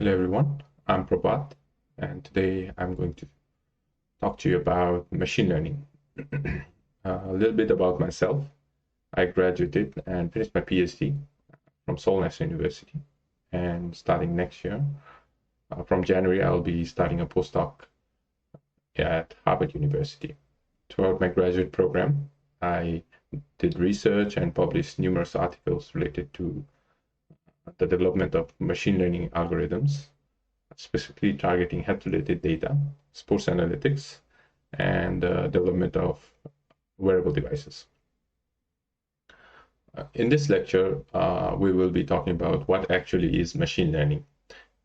Hello everyone, I'm Prabhat, and today I'm going to talk to you about machine learning. A little bit about myself. I graduated and finished my PhD from Seoul National University, and starting next year, from January, I'll be starting a postdoc at Harvard University. Throughout my graduate program, I did research and published numerous articles related to the development of machine learning algorithms, specifically targeting health-related data, sports analytics, and development of wearable devices. In this lecture, we will be talking about what actually is machine learning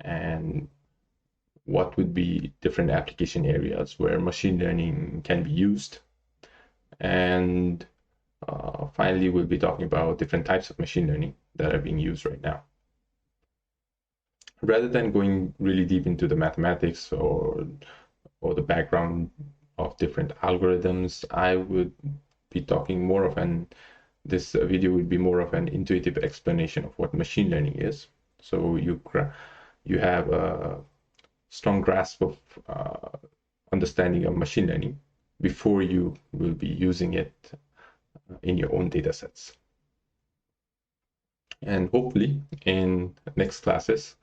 and what would be different application areas where machine learning can be used. And finally, we'll be talking about different types of machine learning that are being used right now. Rather than going really deep into the mathematics or the background of different algorithms, I would be talking more of this video would be more of an intuitive explanation of what machine learning is. So you have a strong grasp of understanding of machine learning before you will be using it in your own data sets. And hopefully in next classes,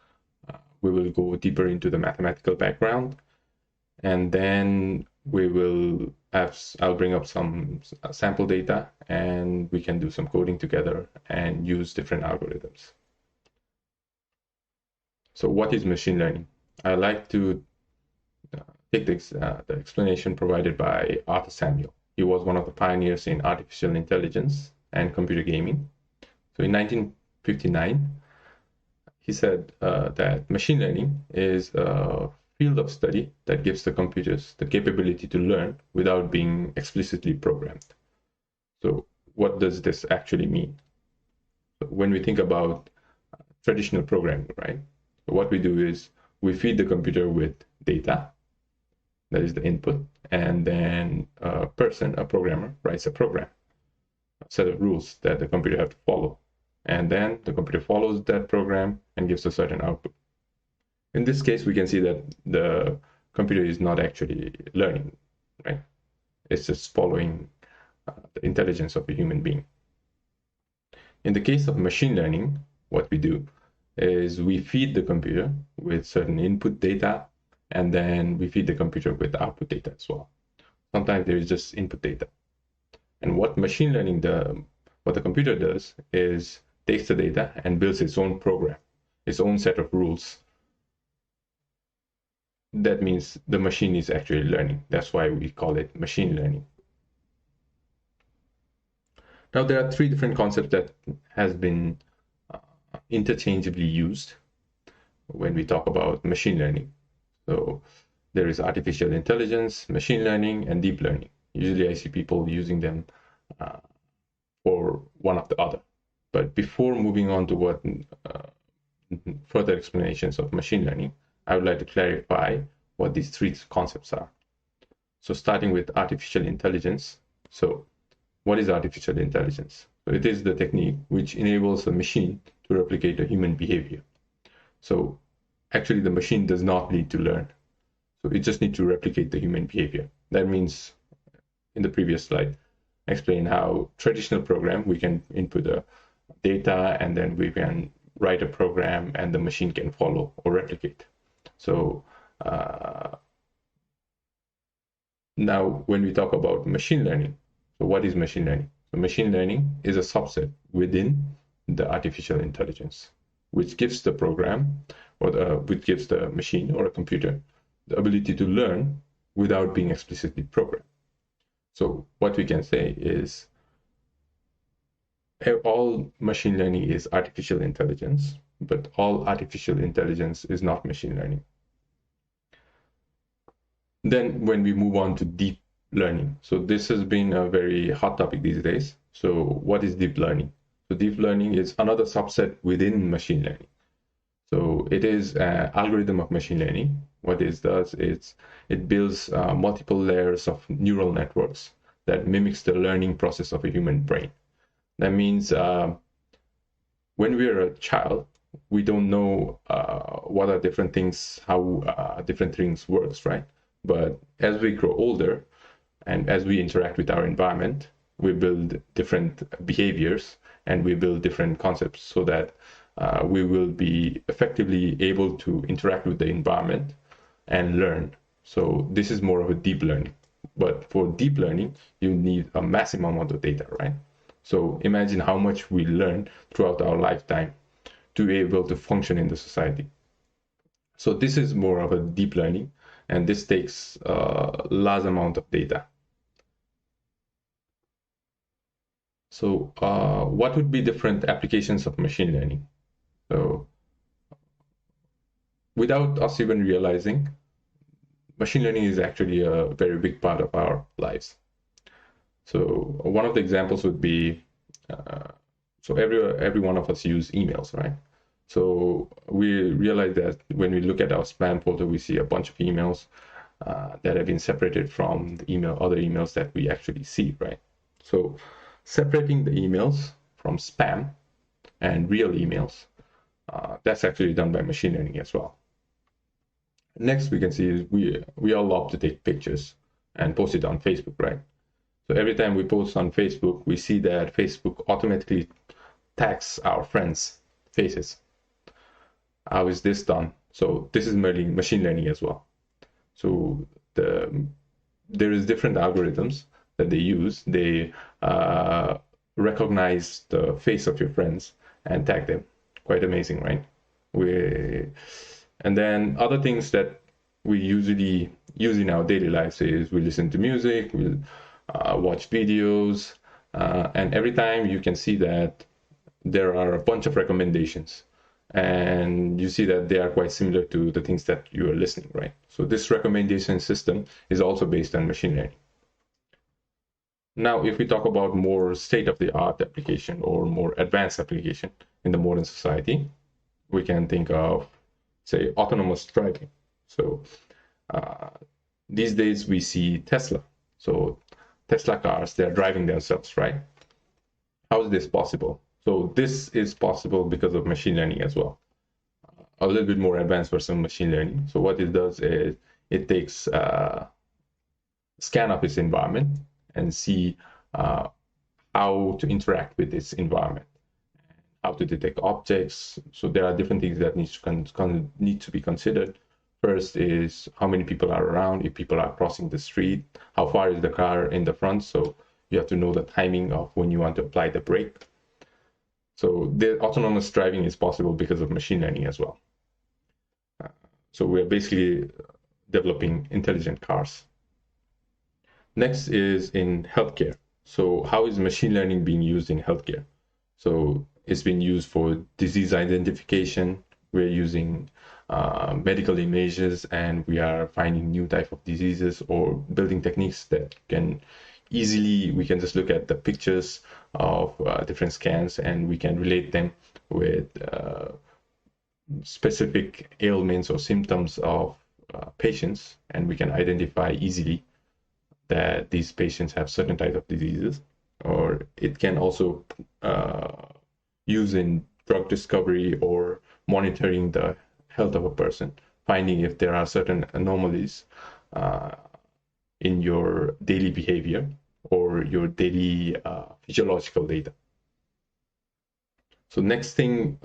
we will go deeper into the mathematical background, and then I'll bring up some sample data, and we can do some coding together and use different algorithms. So what is machine learning? I like to take the explanation provided by Arthur Samuel. He was one of the pioneers in artificial intelligence and computer gaming. So in 1959, he said that machine learning is a field of study that gives the computers the capability to learn without being explicitly programmed. So what does this actually mean? So when we think about traditional programming, right? So what we do is we feed the computer with data, that is the input, and then a programmer, writes a program, a set of rules that the computer has to follow. And then the computer follows that program and gives a certain output. In this case, we can see that the computer is not actually learning, right? It's just following the intelligence of a human being. In the case of machine learning, what we do is we feed the computer with certain input data, and then we feed the computer with output data as well. Sometimes there is just input data. And what machine learning what the computer does is takes the data and builds its own program, its own set of rules. That means the machine is actually learning. That's why we call it machine learning. Now, there are three different concepts that has been interchangeably used when we talk about machine learning. So there is artificial intelligence, machine learning, and deep learning. Usually I see people using them for one of the other. But before moving on to what further explanations of machine learning, I would like to clarify what these three concepts are. So starting with artificial intelligence. So what is artificial intelligence? So it is the technique which enables a machine to replicate a human behavior. So actually the machine does not need to learn. So it just needs to replicate the human behavior. That means in the previous slide, I explained how traditional program, we can input a data and then we can write a program and the machine can follow or replicate. So now when we talk about machine learning, so what is machine learning? So machine learning is a subset within the artificial intelligence, which gives the program or which gives the machine or a computer the ability to learn without being explicitly programmed. So what we can say is all machine learning is artificial intelligence, but all artificial intelligence is not machine learning. Then when we move on to deep learning, so this has been a very hot topic these days. So what is deep learning? So deep learning is another subset within machine learning. So it is an algorithm of machine learning. What it does is it builds multiple layers of neural networks that mimics the learning process of a human brain. That means when we are a child, we don't know what are different things, how different things works, right? But as we grow older and as we interact with our environment, we build different behaviors and we build different concepts so that we will be effectively able to interact with the environment and learn. So this is more of a deep learning. But for deep learning, you need a massive amount of data, right? So imagine how much we learn throughout our lifetime to be able to function in the society. So this is more of a deep learning, and this takes a large amount of data. So what would be different applications of machine learning? So without us even realizing, machine learning is actually a very big part of our lives. So one of the examples would be, so every one of us use emails, right? So we realize that when we look at our spam folder, we see a bunch of emails that have been separated from the other emails that we actually see, right? So separating the emails from spam and real emails, that's actually done by machine learning as well. Next, we can see is we all love to take pictures and post it on Facebook, right? So every time we post on Facebook, we see that Facebook automatically tags our friends' faces. How is this done? So this is merely machine learning as well. So there is different algorithms that they use. They recognize the face of your friends and tag them. Quite amazing, right? And then other things that we usually use in our daily lives is we listen to music, we watch videos, and every time you can see that there are a bunch of recommendations, and you see that they are quite similar to the things that you are listening, right? So this recommendation system is also based on machine learning. Now, if we talk about more state-of-the-art application or more advanced application in the modern society, we can think of, say, autonomous driving. So these days we see Tesla. So Tesla cars, they're driving themselves, right? How is this possible? So this is possible because of machine learning as well. A little bit more advanced version of machine learning. So what it does is it takes a scan of its environment and see how to interact with its environment, how to detect objects. So there are different things that need to be considered. First is how many people are around, if people are crossing the street, how far is the car in the front. So you have to know the timing of when you want to apply the brake. So the autonomous driving is possible because of machine learning as well. So we're basically developing intelligent cars. Next is in healthcare. So how is machine learning being used in healthcare? So it's been used for disease identification. We're using medical images, and we are finding new type of diseases or building techniques that we can just look at the pictures of different scans, and we can relate them with specific ailments or symptoms of patients, and we can identify easily that these patients have certain types of diseases. Or it can also use in drug discovery or monitoring the health of a person, finding if there are certain anomalies in your daily behavior or your daily physiological data. So next thing,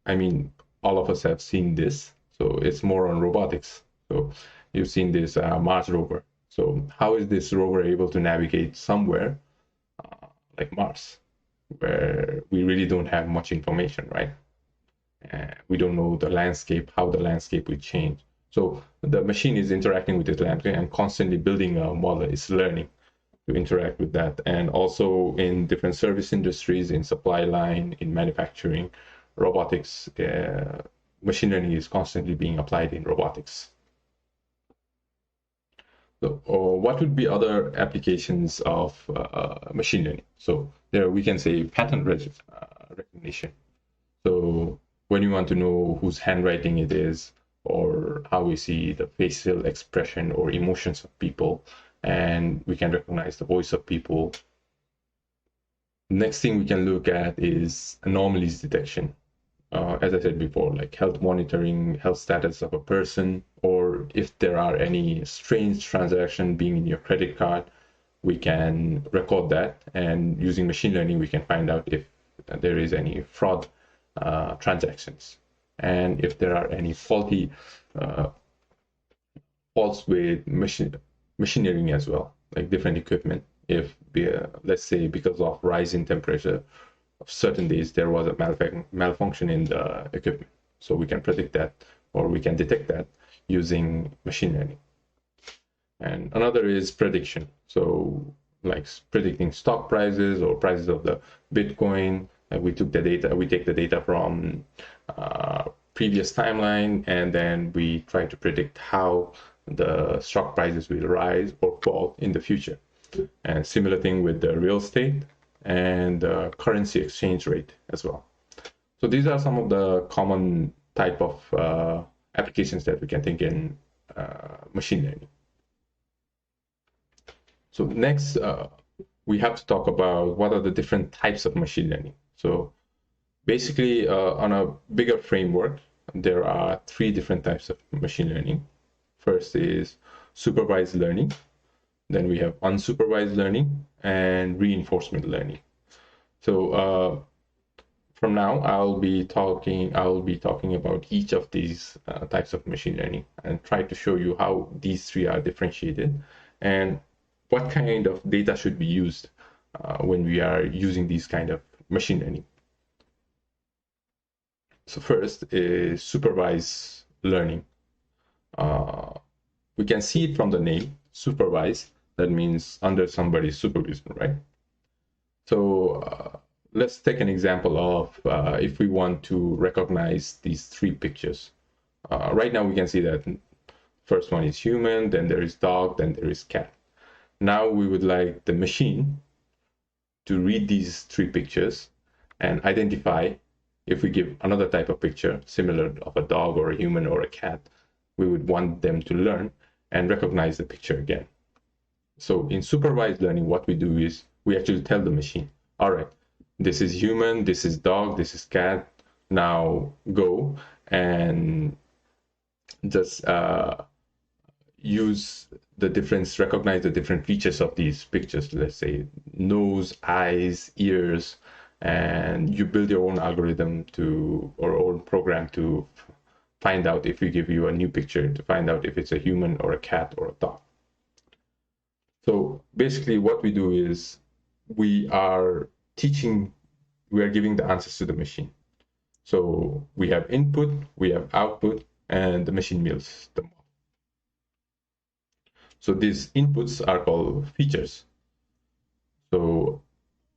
I mean, all of us have seen this. So it's more on robotics. So you've seen this Mars rover. So how is this rover able to navigate somewhere like Mars, where we really don't have much information, right? We don't know the landscape, how the landscape will change. So the machine is interacting with the landscape and constantly building a model. It's learning to interact with that. And also in different service industries, in supply line, in manufacturing, robotics, machine learning is constantly being applied in robotics. So what would be other applications of machine learning? So there we can say pattern recognition. So when you want to know whose handwriting it is, or how we see the facial expression or emotions of people, and we can recognize the voice of people. Next thing we can look at is anomalies detection. as I said before, like health monitoring, health status of a person, or if there are any strange transaction being in your credit card, we can record that, and using machine learning, we can find out if there is any fraud transactions, and if there are any faults with machinery as well, like different equipment. If let's say because of rise in temperature of certain days there was a malfunction in the equipment, so we can predict that, or we can detect that using machine learning. And another is prediction, so like predicting stock prices or prices of the Bitcoin. We take the data from previous timeline, and then we try to predict how the stock prices will rise or fall in the future. And similar thing with the real estate and the currency exchange rate as well. So these are some of the common type of applications that we can think in machine learning. So next, we have to talk about what are the different types of machine learning. So basically, on a bigger framework, there are 3 different types of machine learning. First is supervised learning. Then we have unsupervised learning and reinforcement learning. So from now, I'll be talking about each of these types of machine learning and try to show you how these 3 are differentiated and what kind of data should be used when we are using these kind of machine learning. So first is supervised learning. We can see it from the name, supervised. That means under somebody's supervision, right? So let's take an example of if we want to recognize these 3 pictures. Right now we can see that first one is human, then there is dog, then there is cat. Now we would like the machine to read these 3 pictures and identify if we give another type of picture similar of a dog or a human or a cat. We would want them to learn and recognize the picture again. So in supervised learning, what we do is we actually tell the machine, all right, this is human, this is dog, this is cat. Now go and just recognize the different features of these pictures. Let's say nose, eyes, ears, and you build your own algorithm or own program to find out if we give you a new picture, to find out if it's a human or a cat or a dog. So basically what we do is we are giving the answers to the machine. So we have input, we have output, and the machine builds them. So these inputs are called features. So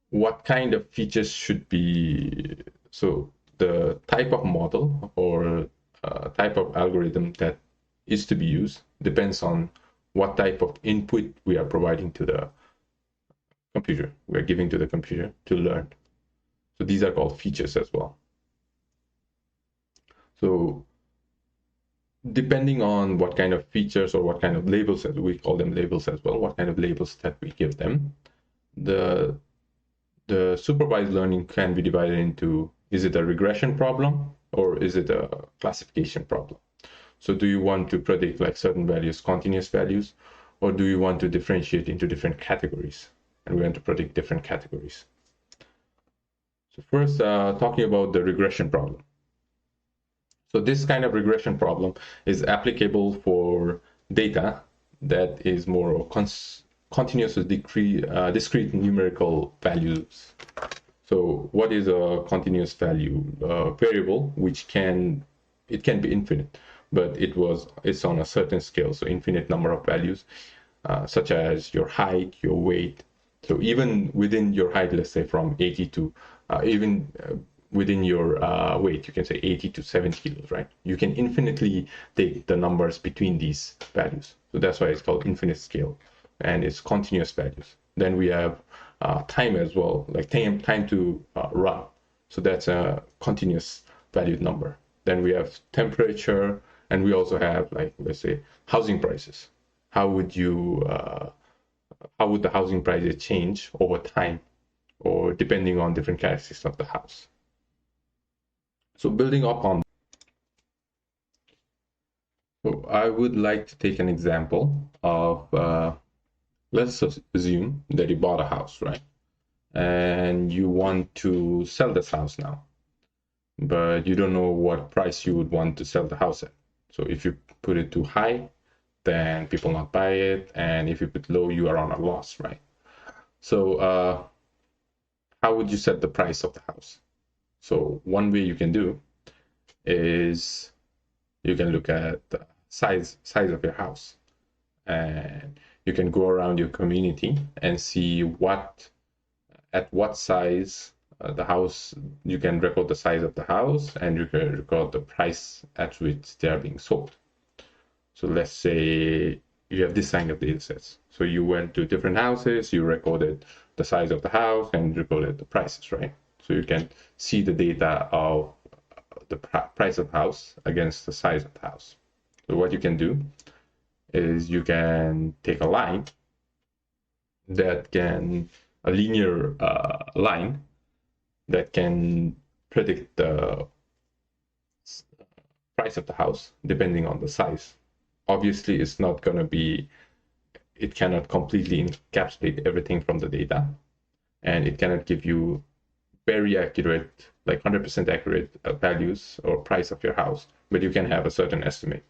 what kind of features should be, so the type of model or type of algorithm that is to be used depends on what type of input we are providing to the computer, we are giving to the computer to learn. So these are called features as well. So depending on what kind of features or what kind of labels, as we call them labels as well, what kind of labels that we give them, the supervised learning can be divided into, is it a regression problem or is it a classification problem? So do you want to predict like certain values, continuous values, or do you want to differentiate into different categories? And we want to predict different categories. So first, talking about the regression problem. So this kind of regression problem is applicable for data that is more continuous with discrete numerical values. So what is a continuous value? Variable which can be infinite, but it's on a certain scale, so infinite number of values, such as your height, your weight. So even within your height, let's say from 80 to within your weight, you can say 80 to 70 kilos, right? You can infinitely take the numbers between these values. So that's why it's called infinite scale, and it's continuous values. Then we have time as well, like time to run. So that's a continuous valued number. Then we have temperature, and we also have, like, let's say, housing prices. How would the housing prices change over time, or depending on different characteristics of the house? So building up on, so I would like to take an example of, let's assume that you bought a house, right? And you want to sell this house now, but you don't know what price you would want to sell the house at. So if you put it too high, then people not buy it, and if you put low, you are on a loss, right? So how would you set the price of the house? So one way you can do is you can look at the size of your house, and you can go around your community and see at what size the house, you can record the size of the house, and you can record the price at which they are being sold. So let's say you have this kind of data sets. So you went to different houses, you recorded the size of the house and recorded the prices, right? So you can see the data of the price of the house against the size of the house. So what you can do is you can take a line that can, a linear line that can predict the price of the house depending on the size. Obviously, it's not going to be, it cannot completely encapsulate everything from the data, and it cannot give you very accurate, like 100% accurate values or price of your house, but you can have a certain estimate.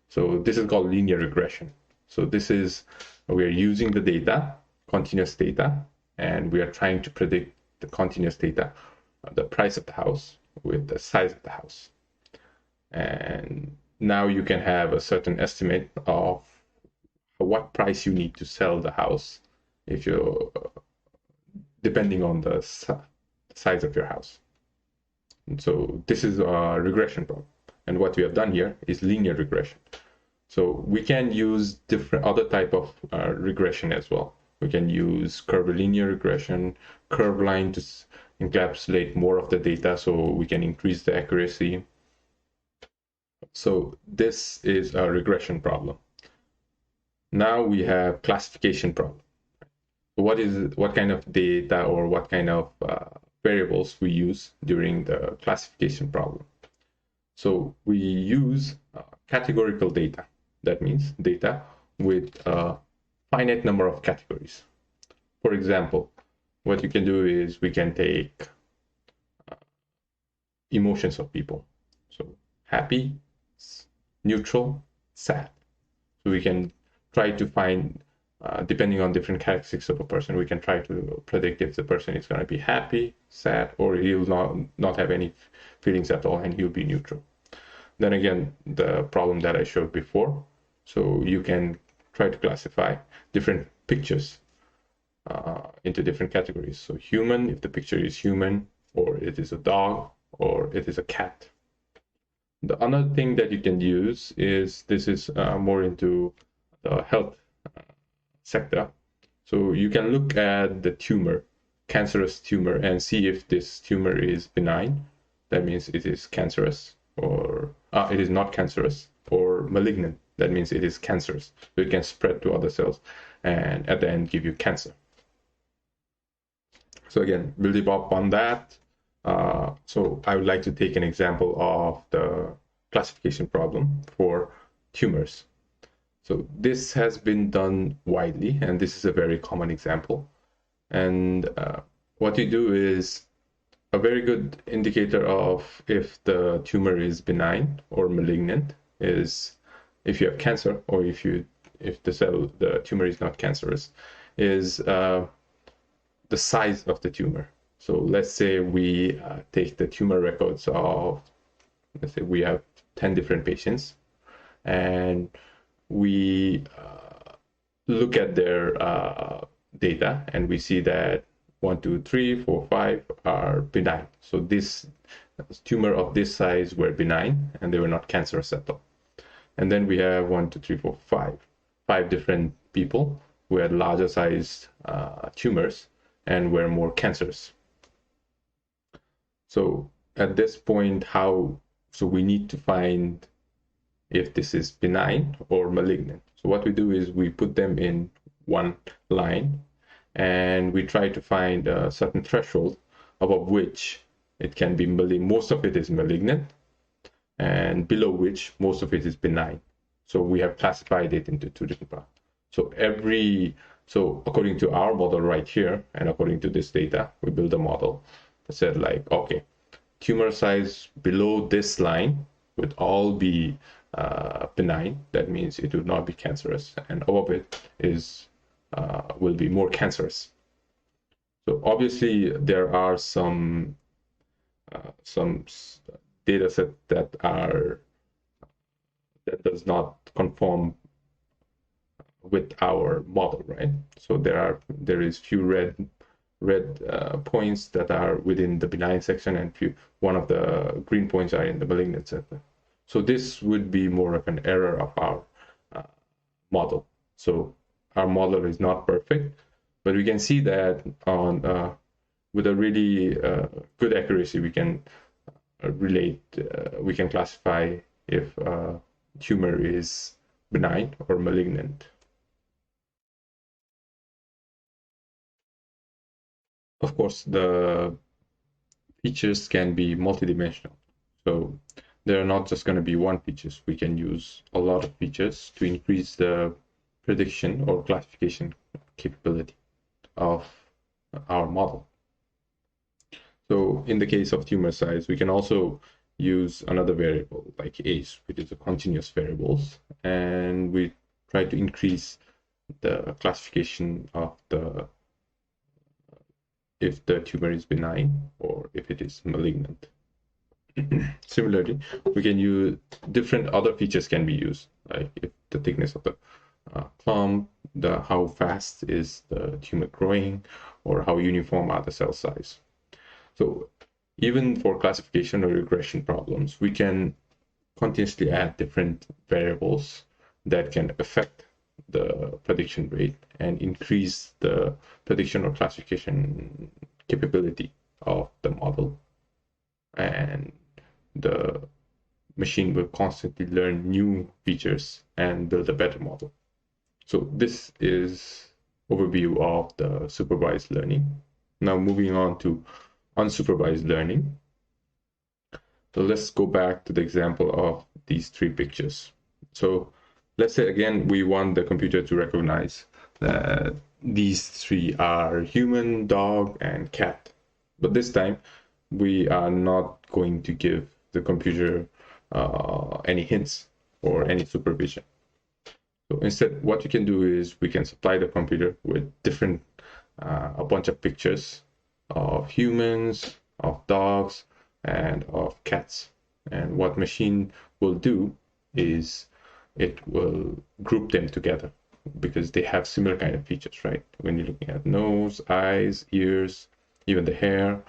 So this is called linear regression. So this is, we are using the data, continuous data, and we are trying to predict the continuous data, the price of the house with the size of the house. And now you can have a certain estimate of what price you need to sell the house if you, depending on the size of your house. And so this is a regression problem. And what we have done here is linear regression. So we can use different other type of regression as well. We can use curvilinear regression, curve line to encapsulate more of the data so we can increase the accuracy. So this is a regression problem. Now we have classification problem. What kind of data or what kind of variables we use during the classification problem? So we use categorical data. That means data with a finite number of categories. For example, what you can do is we can take emotions of people. So happy, neutral, sad. So we can try to find, depending on different characteristics of a person, we can try to predict if the person is going to be happy, sad, or he will not have any feelings at all and he'll be neutral. Then again, the problem that I showed before. So you can try to classify different pictures into different categories. So human, if the picture is human, or it is a dog, or it is a cat. The other thing that you can use is, this is more into the health sector. So you can look at the tumor, cancerous tumor, and see if this tumor is benign. That means it is cancerous, or it is not cancerous, or malignant. That means it is cancerous. So it can spread to other cells and at the end give you cancer. So again, building up on that, so I would like to take an example of the classification problem for tumors. So this has been done widely, and this is a very common example. And what you do is, a very good indicator of if the tumor is benign or malignant is if you have cancer, or if the tumor is not cancerous, is the size of the tumor. So let's say we take the tumor records of, let's say we have 10 different patients, and we look at their data, and we see that 1, 2, 3, 4, 5 are benign. So this tumor of this size were benign, and they were not cancerous at all. And then we have 1, 2, 3, 4, 5 different people who had larger sized tumors and were more cancerous. So at this point, so we need to find if this is benign or malignant. So what we do is we put them in one line, and we try to find a certain threshold above which it can be most of it is malignant, and below which most of it is benign. So we have classified it into two different parts. So according to our model right here, and according to this data, we build a model that said like, okay, tumor size below this line would all be benign. That means it would not be cancerous, and above it is will be more cancerous. So obviously there are some data set that does not conform with our model, right? So there is few red points that are within the benign section, and one of the green points are in the malignant section. So this would be more of an error of our model. So our model is not perfect, but we can see that on with a really good accuracy, we can we can classify if tumor is benign or malignant. Of course, the features can be multidimensional. So there are not just going to be one features. We can use a lot of features to increase the prediction or classification capability of our model. So in the case of tumor size, we can also use another variable like age, which is a continuous variables, and we try to increase the classification of if the tumor is benign or if it is malignant. Similarly, we can use different other features can be used, like if the thickness of the clump, how fast is the tumor growing, or how uniform are the cell size. So even for classification or regression problems, we can continuously add different variables that can affect the prediction rate and increase the prediction or classification capability of the model, and the machine will constantly learn new features and build a better model. So this is overview of the supervised learning. Now moving on to unsupervised learning. So let's go back to the example of these three pictures. So let's say again we want the computer to recognize that these three are human, dog, and cat. But this time we are not going to give the computer any hints or any supervision. So instead, what you can do is we can supply the computer with different a bunch of pictures of humans, of dogs, and of cats. And what machine will do is it will group them together because they have similar kind of features, right? When you're looking at nose, eyes, ears, even the hair,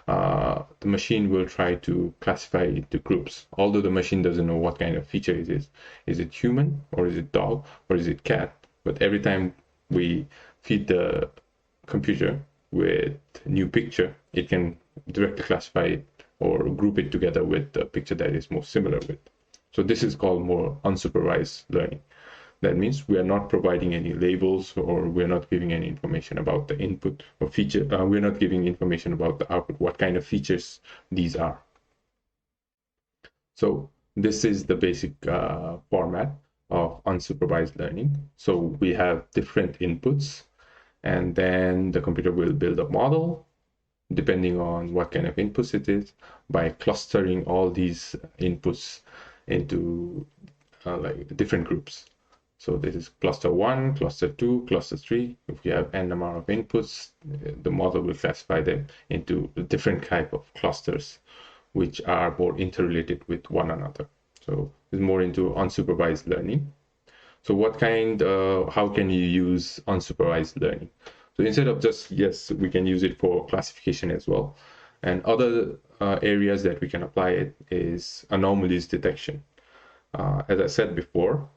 the machine will try to classify it into groups, although the machine doesn't know what kind of feature it is. Is it human, or is it dog, or is it cat? But every time we feed the computer with a new picture, it can directly classify it or group it together with the picture that is most similar with. So this is called more unsupervised learning. That means we are not providing any labels, or we're not giving any information about the input or feature. We're not giving information about the output, what kind of features these are. So this is the basic format of unsupervised learning. So we have different inputs, and then the computer will build a model depending on what kind of inputs it is by clustering all these inputs into like different groups. So this is cluster 1, cluster 2, cluster 3. If we have n amount of inputs, the model will classify them into different type of clusters, which are more interrelated with one another. So it's more into unsupervised learning. So what kind, how can you use unsupervised learning? So instead of just, yes, we can use it for classification as well. And other areas that we can apply it is anomalies detection. As I said before,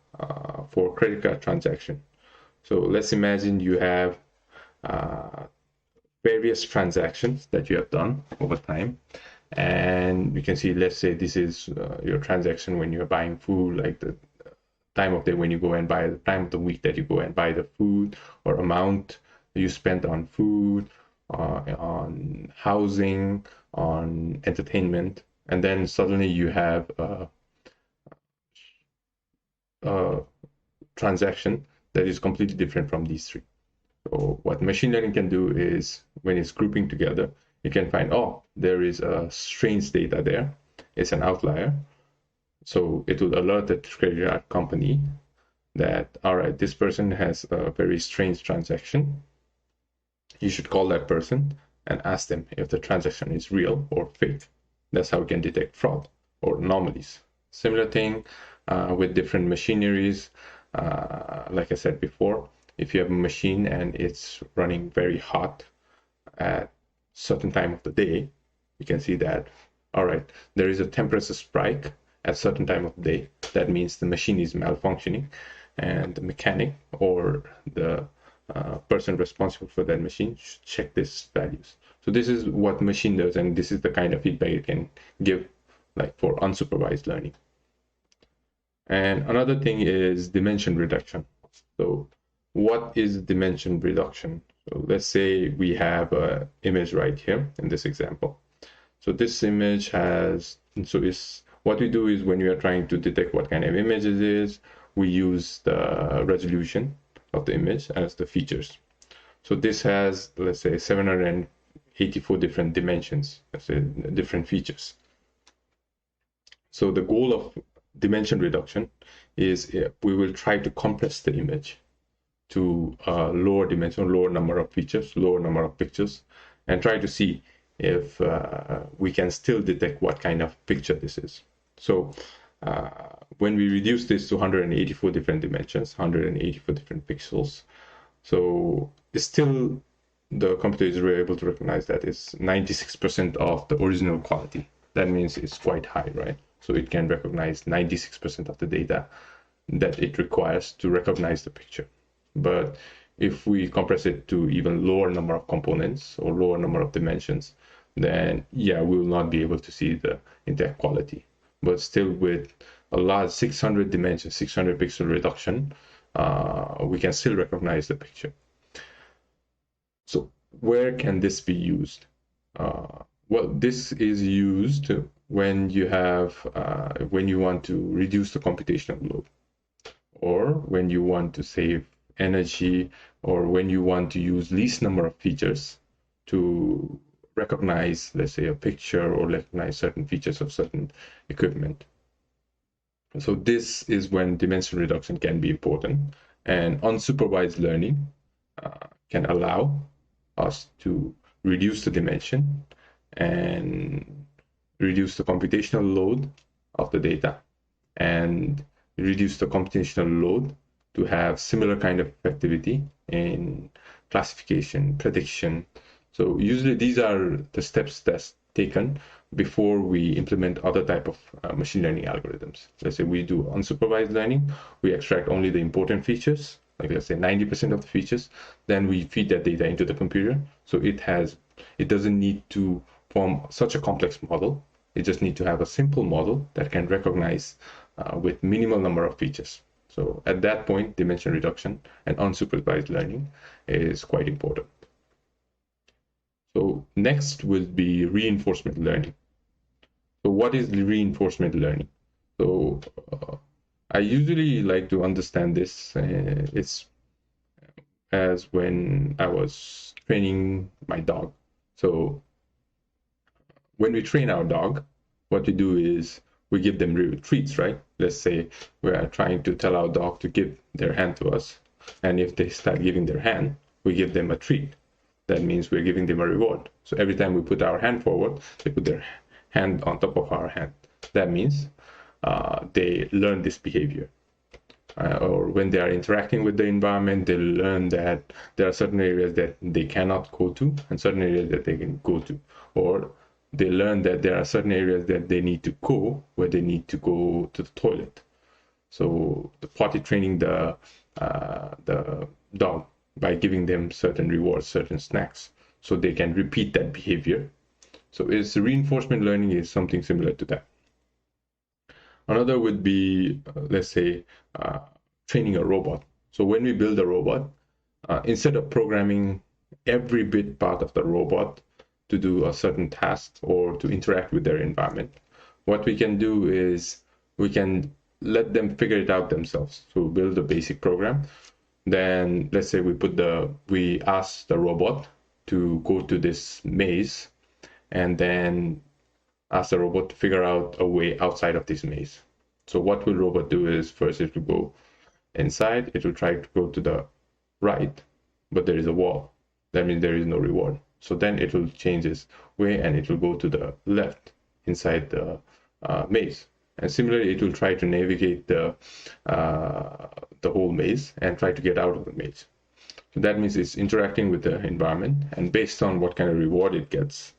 for credit card transaction. So let's imagine you have various transactions that you have done over time, and you can see, let's say this is your transaction when you're buying food, like the time of day when you go and buy, the time of the week that you go and buy the food, or amount you spent on food, on housing, on entertainment, and then suddenly you have a transaction that is completely different from these three. So what machine learning can do is, when it's grouping together, you can find, oh, there is a strange data there. It's an outlier. So it will alert the credit card company that, all right, this person has a very strange transaction. You should call that person and ask them if the transaction is real or fake. That's how we can detect fraud or anomalies. Similar thing with different machineries. Like I said before, if you have a machine and it's running very hot at certain time of the day, you can see that, all right, there is a temperature spike at certain time of day. That means the machine is malfunctioning, and the mechanic or the person responsible for that machine should check these values. So this is what machine does, and this is the kind of feedback it can give, like for unsupervised learning. And another thing is dimension reduction. So what is dimension reduction? So let's say we have an image right here in this example. So this image has, what we do is, when we are trying to detect what kind of image it is, we use the resolution of the image as the features. So this has, let's say, 784 different dimensions, let's say, different features. So the goal of dimension reduction is we will try to compress the image to a lower dimension, lower number of features, lower number of pictures, and try to see if we can still detect what kind of picture this is. So when we reduce this to 184 different dimensions, 184 different pixels, so it's still, the computer is able to recognize that it's 96% of the original quality. That means it's quite high, right? So it can recognize 96% of the data that it requires to recognize the picture. But if we compress it to even lower number of components or lower number of dimensions, then yeah, we will not be able to see the exact quality. But still, with a large 600 dimension, 600 pixel reduction, we can still recognize the picture. So where can this be used? Well, this is used when you have, when you want to reduce the computational load, or when you want to save energy, or when you want to use least number of features to recognize, let's say, a picture or recognize certain features of certain equipment. So this is when dimension reduction can be important, and unsupervised learning can allow us to reduce the dimension and reduce the computational load of the data, and reduce the computational load to have similar kind of effectivity in classification, prediction. So usually these are the steps that's taken before we implement other type of machine learning algorithms. Let's say we do unsupervised learning, we extract only the important features, like let's say 90% of the features, then we feed that data into the computer. So it doesn't need to form such a complex model. It just needs to have a simple model that can recognize with minimal number of features. So at that point, dimension reduction and unsupervised learning is quite important. So next will be reinforcement learning. So what is reinforcement learning? So I usually like to understand this. It's as when I was training my dog. So when we train our dog, what we do is we give them treats, right? Let's say we are trying to tell our dog to give their hand to us. And if they start giving their hand, we give them a treat. That means we're giving them a reward. So every time we put our hand forward, they put their hand on top of our hand. That means they learn this behavior. Or when they are interacting with the environment, they learn that there are certain areas that they cannot go to and certain areas that they can go to. Or they learn that there are certain areas that they need to go, where they need to go to the toilet. So the potty training the dog by giving them certain rewards, certain snacks, so they can repeat that behavior. So it's reinforcement learning is something similar to that. Another would be, let's say, training a robot. So when we build a robot, instead of programming every bit part of the robot to do a certain task or to interact with their environment, what we can do is we can let them figure it out themselves. So build a basic program. Then let's say we ask the robot to go to this maze, and then ask the robot to figure out a way outside of this maze. So what will robot do is first it will go inside, it will try to go to the right, but there is a wall. That means there is no reward. So then it will change its way and it will go to the left inside the maze. And similarly, it will try to navigate the whole maze and try to get out of the maze. So that means it's interacting with the environment, and based on what kind of reward it gets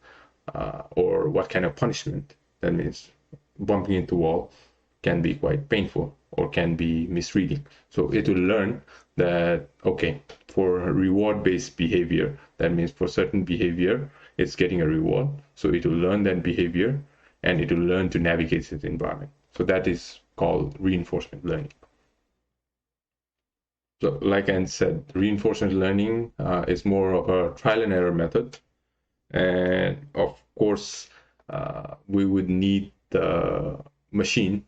or what kind of punishment, that means bumping into wall can be quite painful or can be misleading. So it will learn that, okay, for reward-based behavior, that means for certain behavior, it's getting a reward. So it will learn that behavior and it will learn to navigate its environment. So that is called reinforcement learning. So like I said, reinforcement learning is more of a trial and error method. And of course, we would need the machine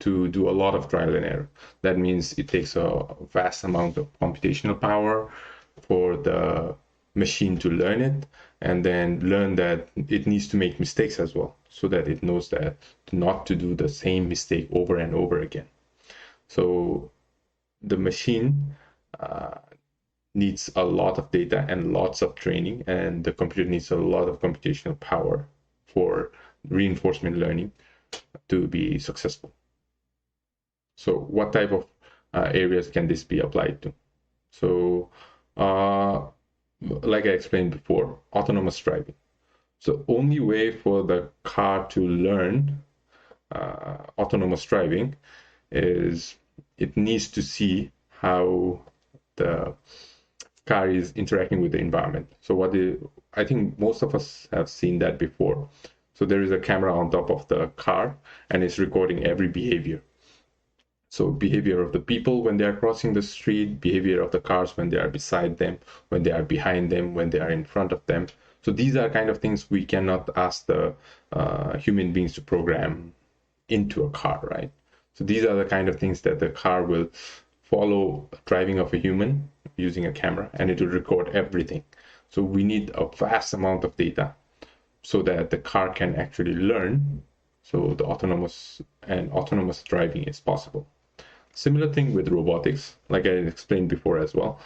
to do a lot of trial and error. That means it takes a vast amount of computational power for the machine to learn it, and then learn that it needs to make mistakes as well, so that it knows that not to do the same mistake over and over again. So the machine needs a lot of data and lots of training, and the computer needs a lot of computational power for reinforcement learning to be successful. So what type of areas can this be applied to? So like I explained before, autonomous driving. So only way for the car to learn autonomous driving is it needs to see how the car is interacting with the environment. So I think most of us have seen that before. So there is a camera on top of the car and it's recording every behavior. So behavior of the people when they are crossing the street, behavior of the cars when they are beside them, when they are behind them, when they are in front of them. So these are kind of things we cannot ask the human beings to program into a car, right? So these are the kind of things that the car will follow driving of a human using a camera, and it will record everything. So we need a vast amount of data so that the car can actually learn. So the autonomous driving is possible. Similar thing with robotics, like I explained before as well.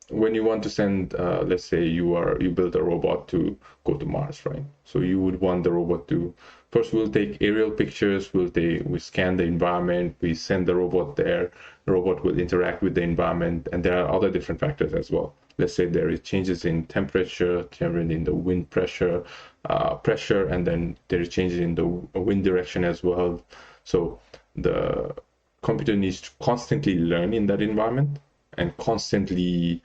When you want to send, let's say you build a robot to go to Mars, right? So you would want the robot to, first we'll take aerial pictures, we scan the environment, we send the robot there, the robot will interact with the environment, and there are other different factors as well. Let's say there is changes in temperature, changes in the wind pressure, and then there is changes in the wind direction as well. So the computer needs to constantly learn in that environment and constantly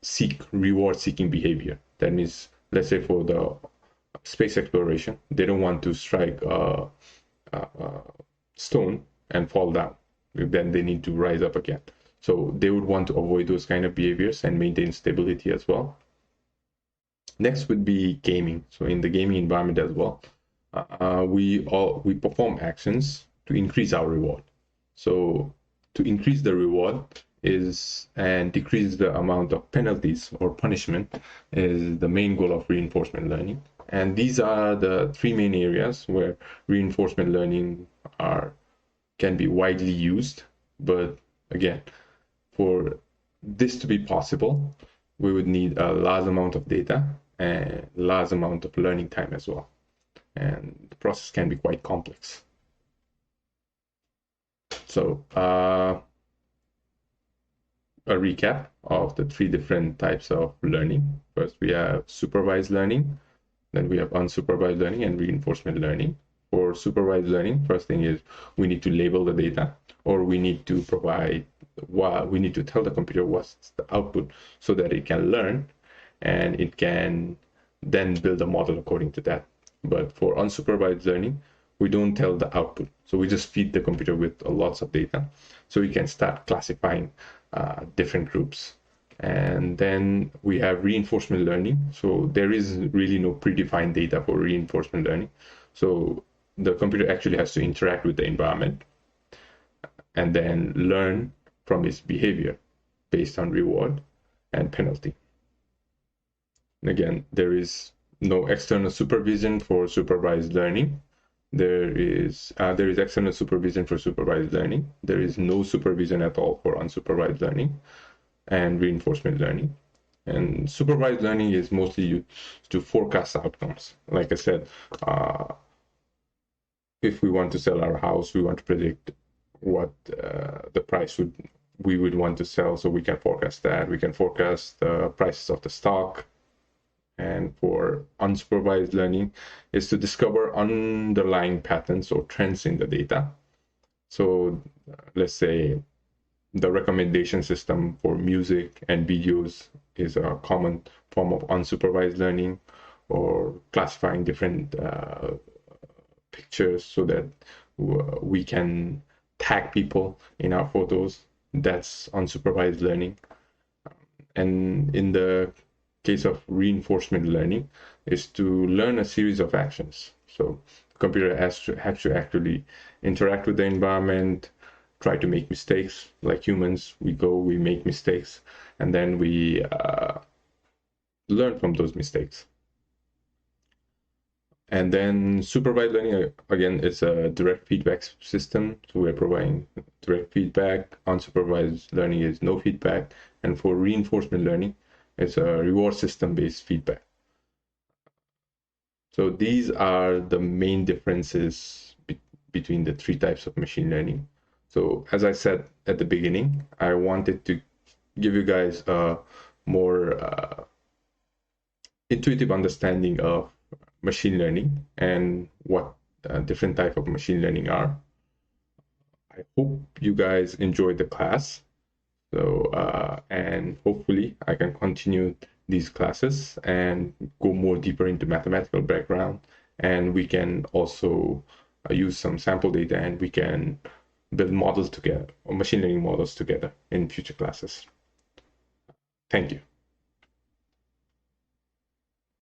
seek reward-seeking behavior. That means, let's say for the space exploration, they don't want to strike a stone and fall down. Then they need to rise up again. So they would want to avoid those kind of behaviors and maintain stability as well. Next would be gaming. So in the gaming environment as well, we perform actions to increase our reward. So to increase the reward and decrease the amount of penalties or punishment is the main goal of reinforcement learning. And these are the three main areas where reinforcement learning can be widely used. But again, for this to be possible, we would need a large amount of data and large amount of learning time as well. And the process can be quite complex. So a recap of the three different types of learning. First, we have supervised learning, then we have unsupervised learning and reinforcement learning. For supervised learning, first thing is we need to label the data, or we need to tell the computer what's the output so that it can learn and it can then build a model according to that. But for unsupervised learning, we don't tell the output. So we just feed the computer with lots of data so we can start classifying different groups And then we have reinforcement learning. So there is really no predefined data for reinforcement learning. So the computer actually has to interact with the environment and then learn from its behavior based on reward and penalty. Again, there is no external supervision for supervised learning. There is external supervision for supervised learning. There is no supervision at all for unsupervised learning and reinforcement learning. And supervised learning is mostly used to forecast outcomes. Like I said, if we want to sell our house, we want to predict what the price we would want to sell, so we can forecast that. We can forecast the prices of the stock. And for unsupervised learning is to discover underlying patterns or trends in the data. So let's say the recommendation system for music and videos is a common form of unsupervised learning, or classifying different pictures so that we can tag people in our photos. That's unsupervised learning. And in the case of reinforcement learning is to learn a series of actions. So the computer has to actually interact with the environment, try to make mistakes. Like humans, we make mistakes, and then we learn from those mistakes. And then supervised learning, again, is a direct feedback system. So we're providing direct feedback. Unsupervised learning is no feedback. And for reinforcement learning, it's a reward system based feedback. So these are the main differences between the three types of machine learning. So as I said at the beginning, I wanted to give you guys a more intuitive understanding of machine learning and what different type of machine learning are. I hope you guys enjoyed the class. So, and hopefully I can continue these classes and go more deeper into mathematical background, and we can also use some sample data, and we can build models together, or machine learning models together in future classes. Thank you.